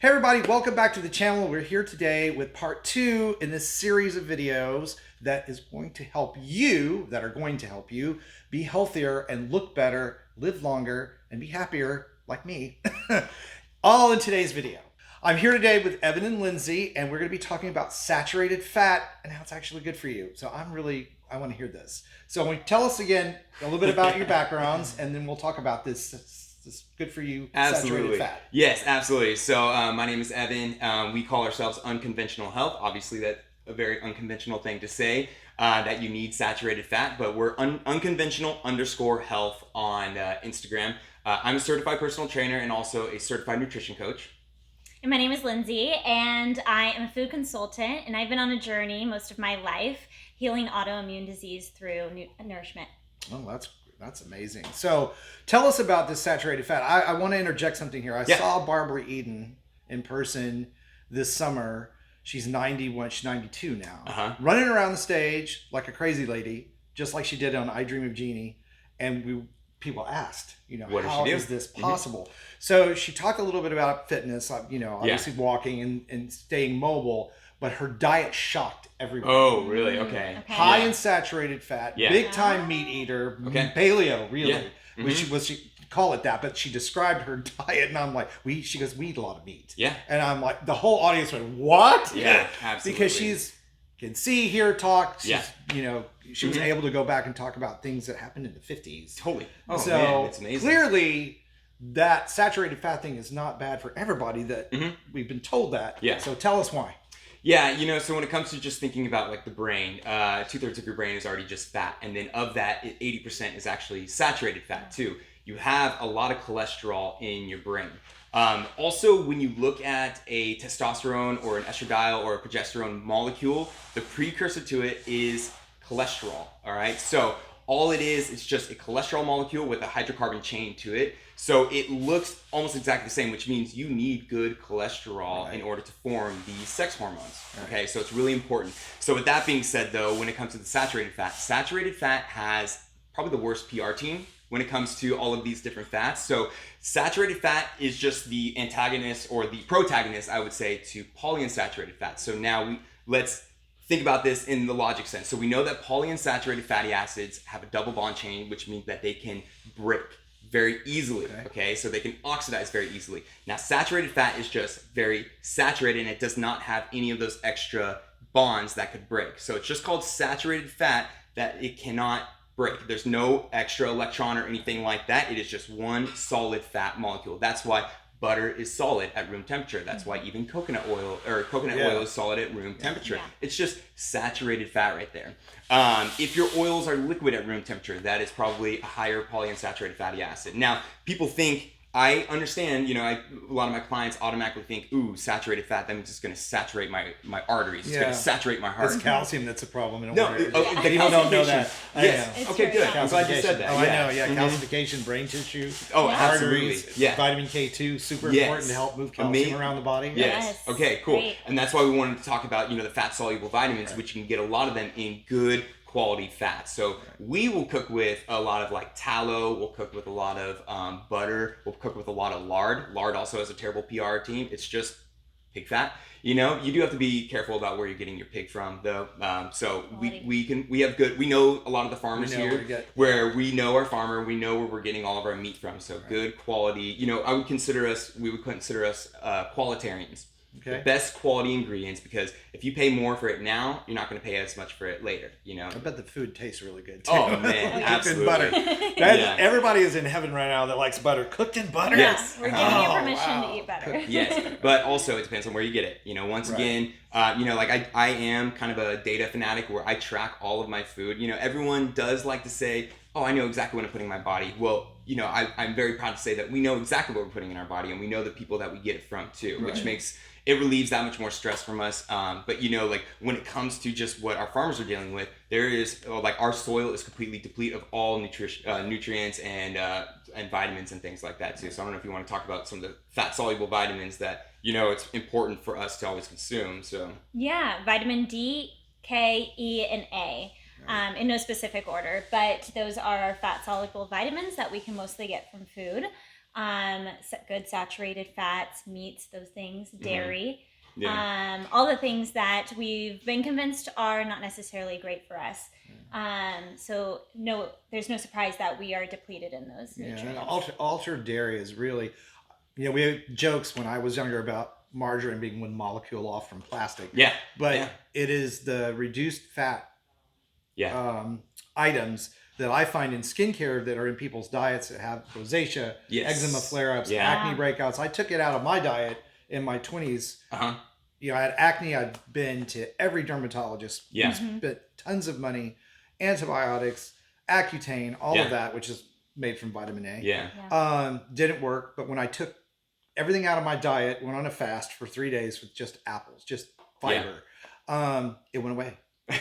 Hey everybody, welcome back to the channel. We're here today with part 2 in this series of videos that is going to help you, be healthier and look better, live longer, and be happier like me. All in today's video. I'm here today with Evan and Lindsey, and we're going to be talking about saturated fat and how it's actually good for you. So I want to hear this. So tell us again a little bit about your backgrounds, and then we'll talk about this good for you saturated fat. Yes, absolutely. So my name is Evan. We call ourselves Unconventional Health. Obviously, that's a very unconventional thing to say, that you need saturated fat, but we're unconventional_health on Instagram. I'm a certified personal trainer and also a certified nutrition coach. And my name is Lindsey, and I am a food consultant, and I've been on a journey most of my life healing autoimmune disease through nourishment. Oh, that's amazing. So tell us about this saturated fat. I want to interject something here. I saw Barbara Eden in person this summer. She's 91, she's 92 now. Running around the stage like a crazy lady, just like she did on I Dream of Jeannie. And people asked, how is this possible? So she talked a little bit about fitness, obviously walking and staying mobile, but her diet shocked everybody. Oh, really? Okay. High in saturated fat, big time meat eater, paleo, really. She call it that, but she described her diet, and I'm like, she goes, we eat a lot of meat. Yeah. And I'm like, the whole audience went, what? Yeah, absolutely. Because can see, hear, talk. She was able to go back and talk about things that happened in the 50s. Totally. Oh, so man, it's amazing. Clearly, that saturated fat thing is not bad for everybody. That we've been told that. Yeah. So tell us why. Yeah, so when it comes to just thinking about like the brain, 2/3 of your brain is already just fat, and then of that, 80% is actually saturated fat too. You have a lot of cholesterol in your brain. Also, when you look at a testosterone or an estradiol or a progesterone molecule, the precursor to it is cholesterol, all right? So all it is just a cholesterol molecule with a hydrocarbon chain to it. So it looks almost exactly the same, which means you need good cholesterol in order to form these sex hormones, okay? So it's really important. So with that being said though, when it comes to the saturated fat has probably the worst PR team when it comes to all of these different fats. So saturated fat is just the antagonist or the protagonist, I would say, to polyunsaturated fat. So now let's think about this in the logic sense. So we know that polyunsaturated fatty acids have a double bond chain, which means that they can break very easily, okay? So they can oxidize very easily. Now, saturated fat is just very saturated, and it does not have any of those extra bonds that could break. So it's just called saturated fat that it cannot break. There's no extra electron or anything like that. It is just one solid fat molecule. That's why butter is solid at room temperature. That's why even coconut oil is solid at room temperature. It's just saturated fat right there. If your oils are liquid at room temperature, that is probably a higher polyunsaturated fatty acid. Now, people think, I understand, a lot of my clients automatically think, ooh, saturated fat, that means it's going to saturate my arteries. It's going to saturate my heart. It's calcium that's a problem in water. People don't know that. Yes. Okay, good. I'm glad you said that. Oh, I know. Yeah, calcification, brain tissue, arteries. Yeah. Vitamin K2, super important to help move calcium around the body. Yes. Okay, cool. Great. And that's why we wanted to talk about, the fat-soluble vitamins, which you can get a lot of them in good quality fats. So we will cook with a lot of like tallow, we'll cook with a lot of butter, we'll cook with a lot of lard. Lard also has a terrible PR team. It's just pig fat. You do have to be careful about where you're getting your pig from though. So we know a lot of the farmers here where we know our farmer, we know where we're getting all of our meat from. So good quality, we would consider us qualitarians. The best quality ingredients, because if you pay more for it now, you're not going to pay as much for it later. I bet the food tastes really good too. Oh man, absolutely. Butter. Everybody is in heaven right now that likes butter cooked in butter. Yes, we're giving you permission to eat butter. Yes, but also it depends on where you get it. Once again, like I am kind of a data fanatic where I track all of my food. Everyone does like to say, oh, I know exactly what I'm putting in my body. Well, I'm very proud to say that we know exactly what we're putting in our body, and we know the people that we get it from too, which makes it relieves that much more stress from us. But like when it comes to just what our farmers are dealing with, there is our soil is completely depleted of all nutrients and vitamins and things like that too. So I don't know if you want to talk about some of the fat soluble vitamins that it's important for us to always consume. So vitamin D, K, E, and A. In no specific order, but those are fat soluble vitamins that we can mostly get from food. good saturated fats, meats, those things, dairy. Yeah. All the things that we've been convinced are not necessarily great for us. So no, there's no surprise that we are depleted in those Yeah, and nutrients. altered dairy is really, we had jokes when I was younger about margarine being one molecule off from plastic. Yeah. But Yeah. it is the reduced fat Yeah. items that I find in skincare that are in people's diets that have rosacea, Yes. eczema flare-ups, Yeah. acne breakouts. I took it out of my diet in my 20s. Uh-huh. I had acne. I'd been to every dermatologist. Yeah. Spent tons of money, antibiotics, Accutane, all Yeah. of that, which is made from vitamin A. Yeah. Didn't work. But when I took everything out of my diet, went on a fast for 3 days with just apples, just fiber, it went away.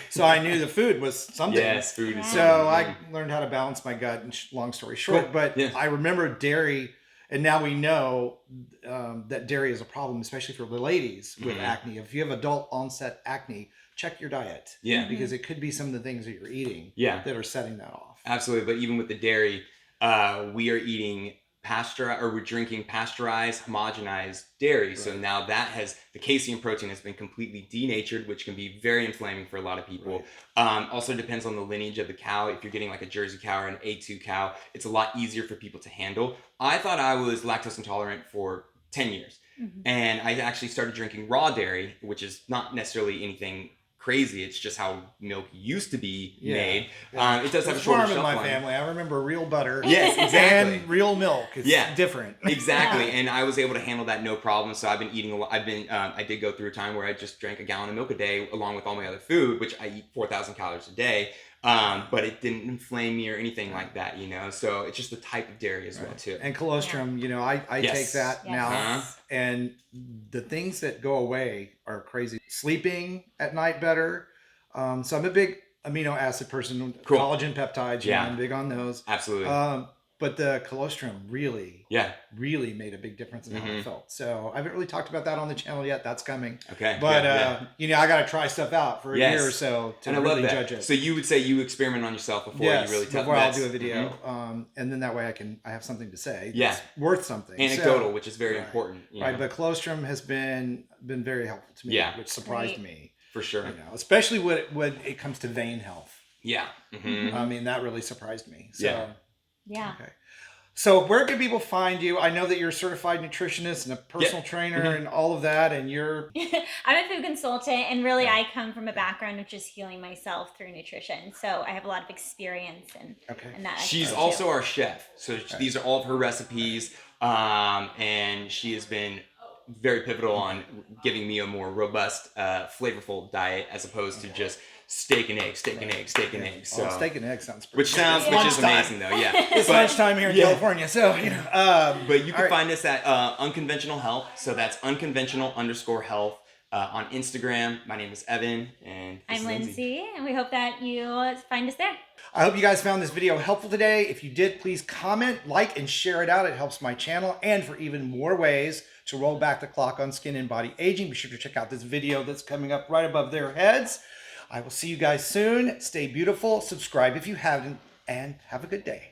So I knew the food was something. Yes, food is So something. I learned how to balance my gut. And long story short, Cool. but Yeah. I remember dairy, and now we know that dairy is a problem, especially for the ladies with acne. If you have adult onset acne, check your diet. Yeah. Because it could be some of the things that you're eating Yeah. that are setting that off. Absolutely. But even with the dairy, we are eating we're drinking pasteurized, homogenized dairy. So now that the casein protein has been completely denatured, which can be very inflaming for a lot of people. Also depends on the lineage of the cow. If you're getting like a Jersey cow or an A2 cow, it's a lot easier for people to handle. I thought I was lactose intolerant for 10 years. And I actually started drinking raw dairy, which is not necessarily anything crazy. It's just how milk used to be made. It does have a shorter farm in shelf my life. family. I remember real butter. Yes, exactly. And real milk. It's different. Exactly. And I was able to handle that no problem. So I've been eating a lot. I did go through a time where I just drank a gallon of milk a day along with all my other food, which I eat 4,000 calories a day. But it didn't inflame me or anything like that, So it's just the type of dairy as well too. And colostrum, I take that now. Uh-huh. And the things that go away are crazy. Sleeping at night better. So I'm a big amino acid person. Cool. Collagen peptides, I'm big on those. Absolutely. But the colostrum really made a big difference in how I felt. So I haven't really talked about that on the channel yet. That's coming. Okay. But I got to try stuff out for a year or so to really judge it. So you would say you experiment on yourself before you really test before I'll do a video. And then that way I have something to say. That's worth something. Anecdotal, which is very important. Right. But colostrum has been very helpful to me, which surprised me. For sure. Especially when it comes to vein health. Yeah. I mean, that really surprised me. So, yeah. Okay. So where can people find you? I know that you're a certified nutritionist and a personal trainer and all of that, and you're... I'm a food consultant, and really I come from a background of just healing myself through nutrition. So I have a lot of experience in that. She's also our chef. So these are all of her recipes, and she has been very pivotal on giving me a more robust, flavorful diet as opposed to just steak and eggs. So steak and eggs sounds pretty which is amazing though. Yeah, it's lunchtime here in California, so but you can find us at Unconventional Health. So that's unconventional_health on Instagram. My name is Evan, and I'm Lindsey, and we hope that you find us there. I hope you guys found this video helpful today. If you did, please comment, like, and share it out. It helps my channel. And for even more ways to roll back the clock on skin and body aging, be sure to check out this video that's coming up right above their heads. I will see you guys soon. Stay beautiful. Subscribe if you haven't, and have a good day.